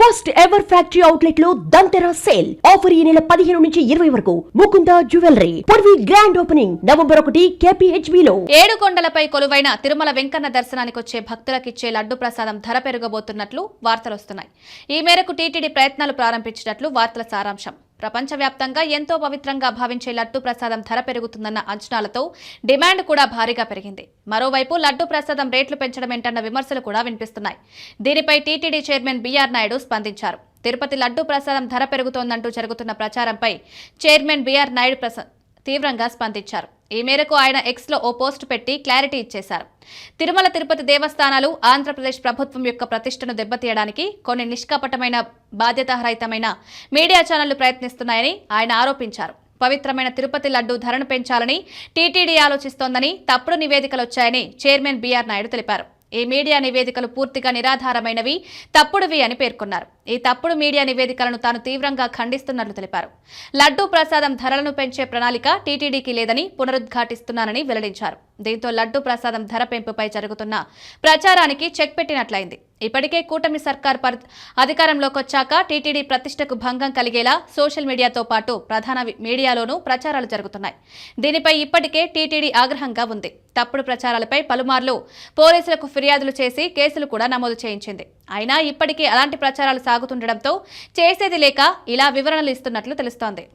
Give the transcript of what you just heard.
First ever factory outlet లో దంతెరా sale offer ఈ నెల 15 నుంచి 20 వరకు Mukunda jewellery Purvi grand opening November 1 KPHB లో. ఏడుకొండలపై కొలువైన తిరుమల వెంకన్న దర్శనానికి వచ్చే భక్తులకిచ్చే లడ్డు ప్రసాదం ధర పెరగబోతున్నట్లు వార్తలు వస్తున్నాయి. ఈ మేరకు టీటీడీ ప్రయత్నాలు ప్రారంభించినట్లు వార్తల సారాంశం. ప్రపంచవ్యాప్తంగా ఎంతో పవిత్రంగా భావించే లడ్డు ప్రసాదం ధర పెరుగుతుందన్న అంచనాలతో డిమాండ్ కూడా భారీగా పెరిగింది. మరోవైపు లడ్డు ప్రసాదం రేట్లు పెంచడమేంటన్న విమర్శలు కూడా వినిపిస్తున్నాయి. దీనిపై టీటీడీ చైర్మన్ బీఆర్ నాయుడు స్పందించారు. తిరుపతి లడ్డు ప్రసాదం ధర పెరుగుతోందంటూ జరుగుతున్న ప్రచారంపై చైర్మన్ బీఆర్ నాయుడు తీవ్రంగా స్పందించారు. ఈ మేరకు ఆయన ఎక్స్ లో ఓ పోస్ట్ పెట్టి క్లారిటీ ఇచ్చేశారు. తిరుమల తిరుపతి దేవస్థానాలు ఆంధ్రప్రదేశ్ ప్రభుత్వం యొక్క ప్రతిష్టను దెబ్బతీయడానికి కొన్ని నిష్కపటమైన బాధ్యతారహితమైన మీడియా ఛానళ్లు ప్రయత్నిస్తున్నాయని ఆయన ఆరోపించారు. పవిత్రమైన తిరుపతి లడ్డు ధరను పెంచాలని టీటీడీ ఆలోచిస్తోందని తప్పుడు నివేదికలు వచ్చాయని చైర్మన్ బీఆర్ నాయుడు తెలిపారు. ఈ మీడియా నివేదికలు పూర్తిగా నిరాధారమైనవి, తప్పుడువి అని పేర్కొన్నారు. ఈ తప్పుడు మీడియా నివేదికలను తాను తీవ్రంగా ఖండిస్తున్నట్లు తెలిపారు. లడ్డూ ప్రసాదం ధరలను పెంచే ప్రణాళిక టీటీడీకి లేదని పునరుద్ఘాటిస్తున్నానని వెల్లడించారు. దీంతో లడ్డూ ప్రసాదం ధర పెంపుపై జరుగుతున్న ప్రచారానికి చెక్ పెట్టినట్లయింది. ఇప్పటికే కూటమి సర్కార్ అధికారంలోకి వచ్చాక టీటీడీ ప్రతిష్టకు భంగం కలిగేలా సోషల్ మీడియాతో పాటు ప్రధాన మీడియాలోనూ ప్రచారాలు జరుగుతున్నాయి. దీనిపై ఇప్పటికే టీటీడీ ఆగ్రహంగా ఉంది. తప్పుడు ప్రచారాలపై పలుమార్లు పోలీసులకు ఫిర్యాదులు చేసి కేసులు కూడా నమోదు చేయించింది. అయినా ఇప్పటికీ అలాంటి ప్రచారాలు సాగుతుండటంతో చేసేది లేక ఇలా వివరణలు ఇస్తున్నట్లు తెలుస్తోంది.